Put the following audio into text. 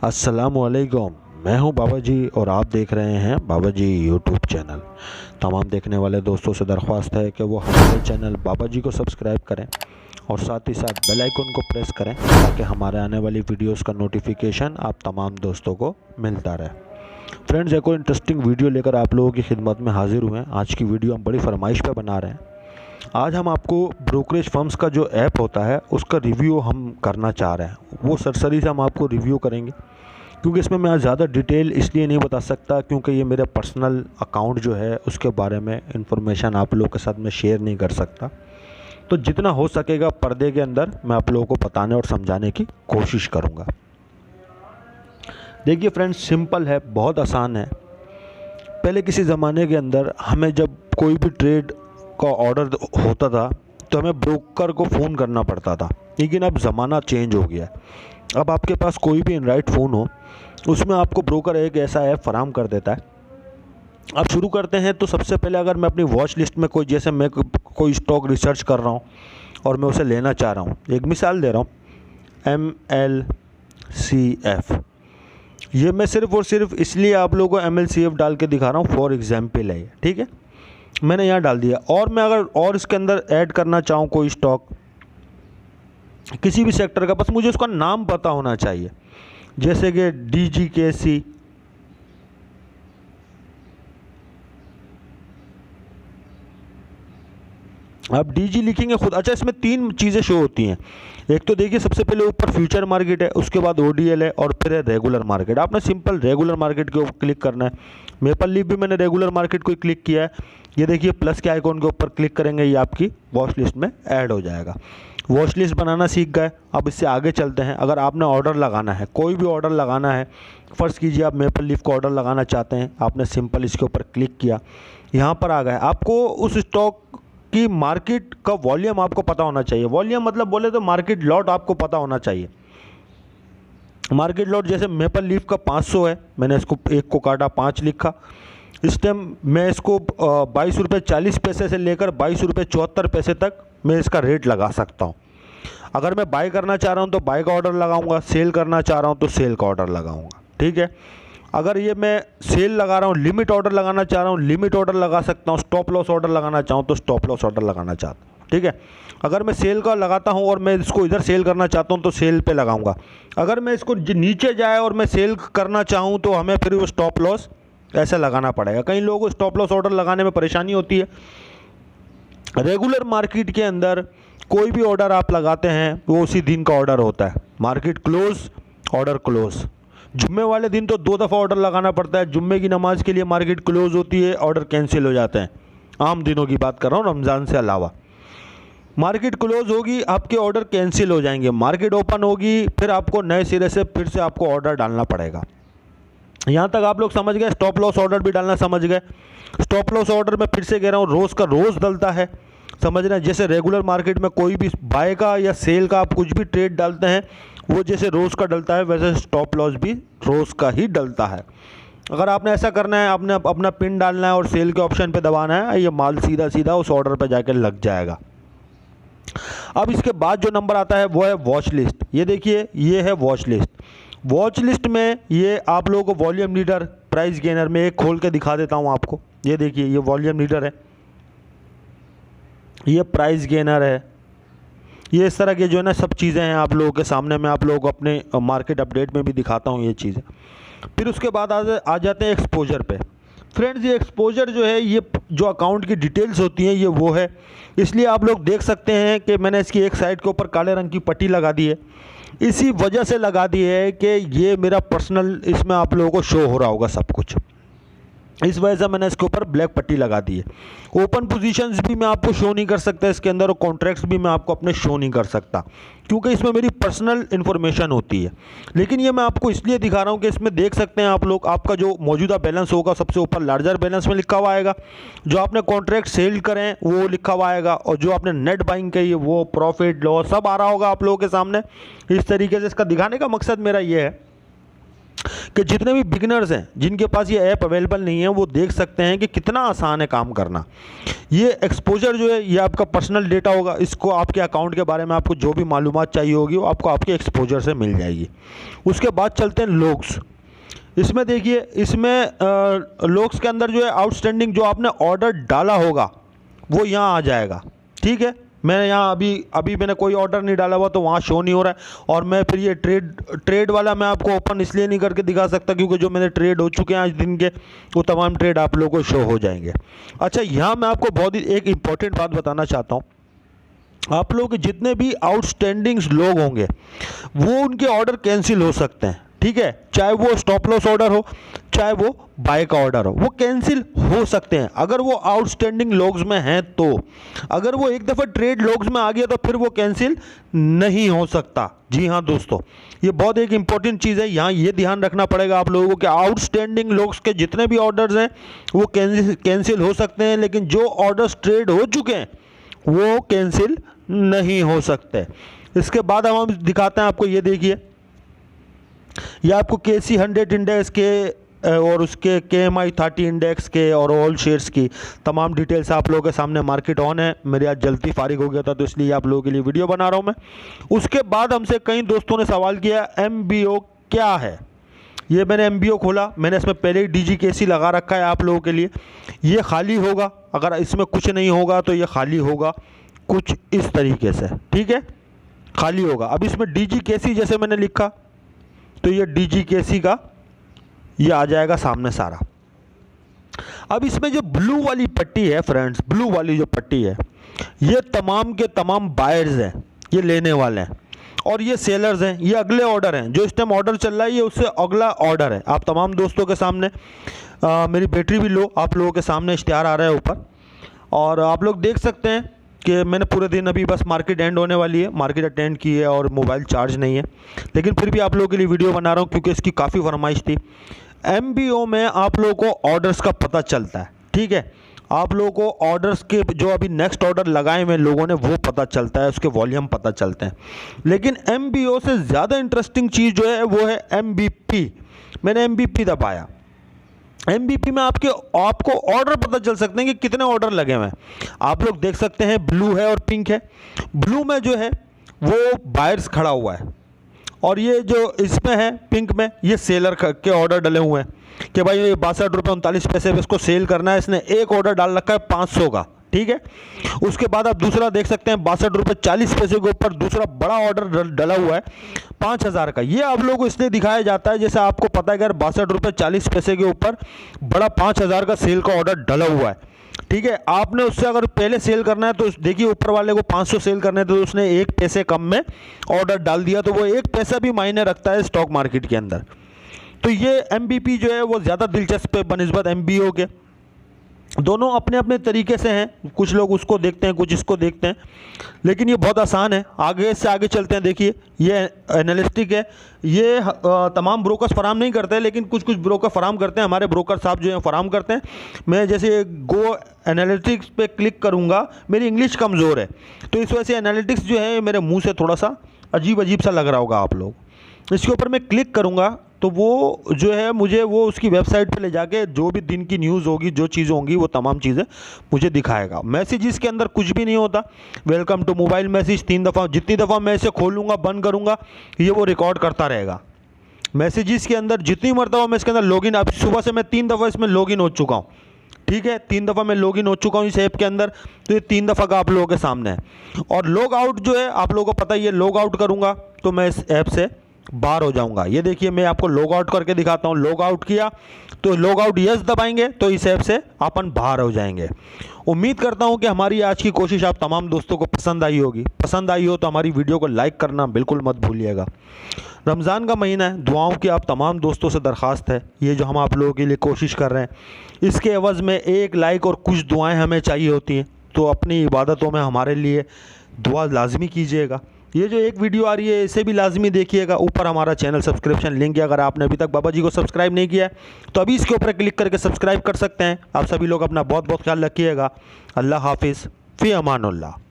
अस्सलामुअलैकुम। मैं हूं बाबा जी और आप देख रहे हैं बाबा जी यूट्यूब चैनल। तमाम देखने वाले दोस्तों से दरख्वास्त है कि वो हमारे चैनल बाबा जी को सब्सक्राइब करें और साथ ही साथ बेल आइकन को प्रेस करें ताकि हमारे आने वाली वीडियोस का नोटिफिकेशन आप तमाम दोस्तों को मिलता रहे। फ्रेंड्स, एक और इंटरेस्टिंग वीडियो लेकर आप लोगों की खिदमत में हाजिर हुए हैं। आज की वीडियो हम बड़ी फरमाइश पे बना रहे हैं। आज हम आपको ब्रोकरेज फर्म्स का जो ऐप होता है उसका रिव्यू हम करना चाह रहे हैं। वो सरसरी से हम आपको रिव्यू करेंगे, क्योंकि इसमें मैं ज़्यादा डिटेल इसलिए नहीं बता सकता क्योंकि ये मेरे पर्सनल अकाउंट जो है उसके बारे में इंफॉर्मेशन आप लोगों के साथ मैं शेयर नहीं कर सकता। तो जितना हो सकेगा पर्दे के अंदर मैं आप लोगों को बताने और समझाने की कोशिश करूँगा। देखिए फ्रेंड्स, सिंपल है, बहुत आसान है। पहले किसी ज़माने के अंदर हमें जब कोई भी ट्रेड का ऑर्डर होता था तो हमें ब्रोकर को फ़ोन करना पड़ता था, लेकिन अब ज़माना चेंज हो गया है। अब आपके पास कोई भी एंड्रॉइड फ़ोन हो, उसमें आपको ब्रोकर एक ऐसा ऐप फराहम कर देता है। अब शुरू करते हैं। तो सबसे पहले अगर मैं अपनी वॉच लिस्ट में जैसे मैं कोई स्टॉक रिसर्च कर रहा हूँ और मैं उसे लेना चाह रहा हूँ, एक मिसाल दे रहा हूँ, MLCF। ये मैं सिर्फ़ और सिर्फ इसलिए आप लोगों को MLCF डाल के दिखा रहा हूँ, फॉर एग्जाम्पल है, ठीक है। मैंने यहाँ डाल दिया। और मैं अगर और इसके अंदर ऐड करना चाहूँ कोई स्टॉक किसी भी सेक्टर का, बस मुझे उसका नाम पता होना चाहिए, जैसे कि DGKC, आप DG लिखेंगे खुद। अच्छा, इसमें तीन चीज़ें शो होती हैं। एक तो देखिए सबसे पहले ऊपर फ्यूचर मार्केट है, उसके बाद ODL है और फिर है रेगुलर मार्केट। आपने सिंपल रेगुलर मार्केट के ऊपर क्लिक करना है। मेपल लीफ भी मैंने रेगुलर मार्केट को क्लिक किया है। ये देखिए प्लस के आइकॉन के ऊपर क्लिक करेंगे, ये आपकी वॉच लिस्ट में ऐड हो जाएगा। वॉच लिस्ट बनाना सीख गए, अब इससे आगे चलते हैं। अगर आपने ऑर्डर लगाना है, कोई भी ऑर्डर लगाना है, फ़र्ज़ कीजिए आप मेपल लीफ का ऑर्डर लगाना चाहते हैं, आपने सिंपल इसके ऊपर क्लिक किया, यहाँ पर आ गए। आपको उस स्टॉक कि मार्केट का वॉल्यूम आपको पता होना चाहिए। वॉल्यूम मतलब बोले तो मार्केट लॉट आपको पता होना चाहिए। मार्केट लॉट जैसे मेपल लीफ का 500 है, मैंने इसको एक को काटा, 5 लिखा। इस टाइम मैं इसको 22 रुपये 40 पैसे से लेकर 22 रुपये 74 पैसे तक मैं इसका रेट लगा सकता हूँ। अगर मैं बाय करना चाह रहा हूँ तो बाय का ऑर्डर लगाऊंगा, सेल करना चाह रहा हूँ तो सेल का ऑर्डर लगाऊंगा, ठीक है। अगर ये मैं सेल लगा रहा हूँ, लिमिट ऑर्डर लगाना चाह रहा हूँ, लिमिट ऑर्डर लगा सकता हूँ। स्टॉप लॉस ऑर्डर लगाना चाहूँ तो स्टॉप लॉस ऑर्डर लगाना चाहता हूँ, ठीक है। अगर मैं सेल का लगाता हूँ और मैं इसको इधर सेल करना चाहता हूँ तो सेल पे लगाऊंगा। अगर मैं इसको नीचे जाए और मैं सेल करना चाहूँ तो हमें फिर वो स्टॉप लॉस ऐसा लगाना पड़ेगा। कई लोगों को स्टॉप लॉस ऑर्डर लगाने में परेशानी होती है। रेगुलर मार्केट के अंदर कोई भी ऑर्डर आप लगाते हैं वो उसी दिन का ऑर्डर होता है। Market close, order close. जुम्मे वाले दिन तो 2 दफ़ा ऑर्डर लगाना पड़ता है। जुम्मे की नमाज के लिए मार्केट क्लोज होती है, ऑर्डर कैंसिल हो जाते हैं। आम दिनों की बात कर रहा हूँ, रमज़ान से अलावा। मार्केट क्लोज होगी, आपके ऑर्डर कैंसिल हो जाएंगे। मार्केट ओपन होगी, फिर आपको नए सिरे से फिर से आपको ऑर्डर डालना पड़ेगा। यहाँ तक आप लोग समझ गए। स्टॉप लॉस ऑर्डर भी डालना समझ गए। स्टॉप लॉस ऑर्डर में फिर से कह रहा हूँ, रोज़ का रोज़ डलता है, समझ रहे हैं। जैसे रेगुलर मार्केट में कोई भी बाय का या सेल का आप कुछ भी ट्रेड डालते हैं, वो जैसे रोज़ का डलता है वैसे स्टॉप लॉस भी रोज़ का ही डलता है। अगर आपने ऐसा करना है, आपने अपना पिन डालना है और सेल के ऑप्शन पे दबाना है, ये माल सीधा सीधा उस ऑर्डर पे जाकर लग जाएगा। अब इसके बाद जो नंबर आता है वो है वॉच लिस्ट। ये देखिए, ये है वॉच लिस्ट। वॉच लिस्ट में ये आप लोगों को वॉल्यूम लीडर, प्राइस गेनर में एक खोल के दिखा देता हूँ आपको। ये देखिए, ये वॉल्यूम लीडर है, ये प्राइस गेनर है, ये इस तरह के जो है ना सब चीज़ें हैं आप लोगों के सामने। मैं आप लोगों को अपने मार्केट अपडेट में भी दिखाता हूँ ये चीज़ें। फिर उसके बाद आ जाते हैं एक्सपोजर पे। फ्रेंड्स, ये एक्सपोजर जो है, ये जो अकाउंट की डिटेल्स होती हैं ये वो है। इसलिए आप लोग देख सकते हैं कि मैंने इसकी एक साइड के ऊपर काले रंग की पट्टी लगा दी है। इसी वजह से लगा दी है कि ये मेरा पर्सनल, इसमें आप लोगों को शो हो रहा होगा सब कुछ। इस वजह से मैंने इसके ऊपर ब्लैक पट्टी लगा दी है। ओपन पोजीशंस भी मैं आपको शो नहीं कर सकता इसके अंदर, और कॉन्ट्रैक्ट्स भी मैं आपको अपने शो नहीं कर सकता, क्योंकि इसमें मेरी पर्सनल इन्फॉर्मेशन होती है। लेकिन ये मैं आपको इसलिए दिखा रहा हूँ कि इसमें देख सकते हैं आप लोग, आपका जो मौजूदा बैलेंस होगा सबसे ऊपर लार्जर बैलेंस में लिखा हुआ आएगा। जो आपने कॉन्ट्रैक्ट सेल करें वो लिखा हुआ आएगा, और जो आपने नेट बाइंग करी है वो, प्रॉफिट लॉस सब आ रहा होगा आप लोगों के सामने। इस तरीके से इसका दिखाने का मकसद मेरा ये है कि जितने भी बिगिनर्स हैं जिनके पास ये ऐप अवेलेबल नहीं है वो देख सकते हैं कि कितना आसान है काम करना। ये एक्सपोजर जो है ये आपका पर्सनल डेटा होगा, इसको आपके अकाउंट के बारे में आपको जो भी मालूमात चाहिए होगी वो आपको आपके एक्सपोजर से मिल जाएगी। उसके बाद चलते हैं लोग्स। इसमें देखिए, इसमें लोग्स के अंदर जो है आउटस्टैंडिंग जो आपने ऑर्डर डाला होगा वो यहाँ आ जाएगा। ठीक है, मैंने यहाँ अभी मैंने कोई ऑर्डर नहीं डाला हुआ तो वहाँ शो नहीं हो रहा है। और मैं फिर ये ट्रेड वाला मैं आपको ओपन इसलिए नहीं करके दिखा सकता क्योंकि जो मेरे ट्रेड हो चुके हैं आज दिन के वो तमाम ट्रेड आप लोगों को शो हो जाएंगे। अच्छा, यहाँ मैं आपको बहुत ही एक इम्पॉर्टेंट बात बताना चाहता हूँ। आप लोग के जितने भी आउटस्टैंडिंग लोग होंगे वो उनके ऑर्डर कैंसिल हो सकते हैं। ठीक है, चाहे वो स्टॉप लॉस ऑर्डर हो चाहे वो बाय का ऑर्डर हो, वो कैंसिल हो सकते हैं अगर वो आउटस्टैंडिंग लॉग्स में हैं तो। अगर वो एक दफ़ा ट्रेड लॉग्स में आ गया तो फिर वो कैंसिल नहीं हो सकता। जी हाँ दोस्तों, ये बहुत एक इंपॉर्टेंट चीज़ है, यहाँ ये ध्यान रखना पड़ेगा आप लोगों को कि आउटस्टैंडिंग लॉग्स के जितने भी ऑर्डर्स हैं वो कैंसिल हो सकते हैं, लेकिन जो ऑर्डर्स ट्रेड हो चुके हैं वो कैंसिल नहीं हो सकते। इसके बाद हम दिखाते हैं आपको, ये देखिए, ये आपको KC 100 इंडेक्स के और उसके KMI 30 इंडेक्स के और ऑल शेयर्स की तमाम डिटेल्स आप लोगों के सामने। मार्केट ऑन है, मेरे आज जल्दी फारिग हो गया था तो इसलिए आप लोगों के लिए वीडियो बना रहा हूँ मैं। उसके बाद हमसे कई दोस्तों ने सवाल किया MBO क्या है। ये मैंने MBO खोला, मैंने इसमें पहले ही DGKC लगा रखा है आप लोगों के लिए। ये खाली होगा, अगर इसमें कुछ नहीं होगा तो ये खाली होगा कुछ इस तरीके से। ठीक है, खाली होगा। अब इसमें DGKC जैसे मैंने लिखा तो ये DGKC का ये आ जाएगा सामने सारा। अब इसमें जो ब्लू वाली पट्टी है फ्रेंड्स, ब्लू वाली जो पट्टी है ये तमाम के तमाम बायर्स हैं, ये लेने वाले हैं, और ये सेलर्स हैं, ये अगले ऑर्डर हैं। जो इस टाइम ऑर्डर चल रहा है ये उससे अगला ऑर्डर है। आप तमाम दोस्तों के सामने मेरी बैटरी भी लो, आप लोगों के सामने इश्तिहार आ रहा है ऊपर, और आप लोग देख सकते हैं कि मैंने पूरे दिन, अभी बस मार्केट एंड होने वाली है, मार्केट अटेंड की है और मोबाइल चार्ज नहीं है, लेकिन फिर भी आप लोगों के लिए वीडियो बना रहा हूँ क्योंकि इसकी काफ़ी फरमाइश थी। MBO में आप लोगों को ऑर्डर्स का पता चलता है। ठीक है, आप लोगों को ऑर्डर्स के जो अभी नेक्स्ट ऑर्डर लगाए हुए लोगों ने वो पता चलता है, उसके वॉल्यूम पता चलते हैं। लेकिन MBO से ज़्यादा इंटरेस्टिंग चीज़ जो है वो है MVP। मैंने MVP दबाया, MVP में आपको ऑर्डर पता चल सकते हैं कि कितने ऑर्डर लगे हुए हैं। आप लोग देख सकते हैं ब्लू है और पिंक है। ब्लू में जो है वो बायर्स खड़ा हुआ है और ये जो इसमें है पिंक में ये सेलर के ऑर्डर डले हुए हैं कि भाई 62.39 पे इसको सेल करना है। इसने एक ऑर्डर डाल रखा है 500 का। ठीक है, उसके बाद आप दूसरा देख सकते हैं 62.40 के ऊपर दूसरा बड़ा ऑर्डर डला हुआ है 5000 का। ये आप लोगों को इसलिए दिखाया जाता है जैसे आपको पता है अगर 62.40 के ऊपर बड़ा 5000 का सेल का ऑर्डर डला हुआ है। ठीक है, आपने उससे अगर पहले सेल करना है तो देखिए ऊपर वाले को 500 सेल करने तो उसने 1 पैसे कम में ऑर्डर डाल दिया, तो वो 1 पैसा भी मायने रखता है स्टॉक मार्केट के अंदर। तो ये MVP जो है वो ज़्यादा दिलचस्प है बनिस्बत MBO के। दोनों अपने अपने तरीके से हैं, कुछ लोग उसको देखते हैं कुछ इसको देखते हैं, लेकिन ये बहुत आसान है। आगे से आगे चलते हैं। देखिए ये एनालिस्टिक है, ये तमाम ब्रोकर्स फराम नहीं करते हैं लेकिन कुछ कुछ ब्रोकर फराम करते हैं। हमारे ब्रोकर साहब जो हैं फराम करते हैं। मैं जैसे गो एनालिटिक्स पे क्लिक करूँगा, मेरी इंग्लिश कमज़ोर है तो इस वजह से एनालिटिक्स जो है मेरे मुँह से थोड़ा सा अजीब अजीब सा लग रहा होगा आप लोग। इसके ऊपर मैं क्लिक करूँगा तो वो जो है मुझे वो उसकी वेबसाइट पे ले जाके जो भी दिन की न्यूज़ होगी, जो चीज़ें होंगी वो तमाम चीज़ें मुझे दिखाएगा। मैसेजेस के अंदर कुछ भी नहीं होता। वेलकम टू मोबाइल मैसेज 3 दफ़ा, जितनी दफ़ा मैं इसे खोलूँगा बंद करूँगा ये वो रिकॉर्ड करता रहेगा। मैसेजेस के अंदर जितनी मरतबा मैं इसके अंदर लॉगिन, अब सुबह से मैं 3 दफ़ा इसमें लॉगिन हो चुका हूँ। ठीक है, 3 दफ़ा मैं लॉगिन हो चुका हूँ इस ऐप के अंदर, तो ये 3 दफ़ा का आप लोगों के सामने है। और लॉग आउट जो है आप लोगों को पता ही है, लॉग आउट करूँगा तो मैं इस ऐप से बाहर हो जाऊंगा। ये देखिए मैं आपको लॉग आउट करके दिखाता हूँ। लॉग आउट किया तो लॉग आउट यस दबाएंगे तो इस ऐप से अपन बाहर हो जाएंगे। उम्मीद करता हूँ कि हमारी आज की कोशिश आप तमाम दोस्तों को पसंद आई होगी। पसंद आई हो तो हमारी वीडियो को लाइक करना बिल्कुल मत भूलिएगा। रमज़ान का महीना है, दुआओं की आप तमाम दोस्तों से दरख्वास्त है, ये जो हम आप लोगों के लिए कोशिश कर रहे हैं इसके एवज़ में 1 लाइक और कुछ दुआएँ हमें चाहिए होती हैं, तो अपनी इबादतों में हमारे लिए दुआ लाजमी कीजिएगा। ये जो एक वीडियो आ रही है इसे भी लाजमी देखिएगा। ऊपर हमारा चैनल सब्सक्रिप्शन लिंक है, अगर आपने अभी तक बाबा जी को सब्सक्राइब नहीं किया है तो अभी इसके ऊपर क्लिक करके सब्सक्राइब कर सकते हैं। आप सभी लोग अपना बहुत बहुत ख्याल रखिएगा। अल्लाह हाफिज़, फ़ी अमानुल्लाह।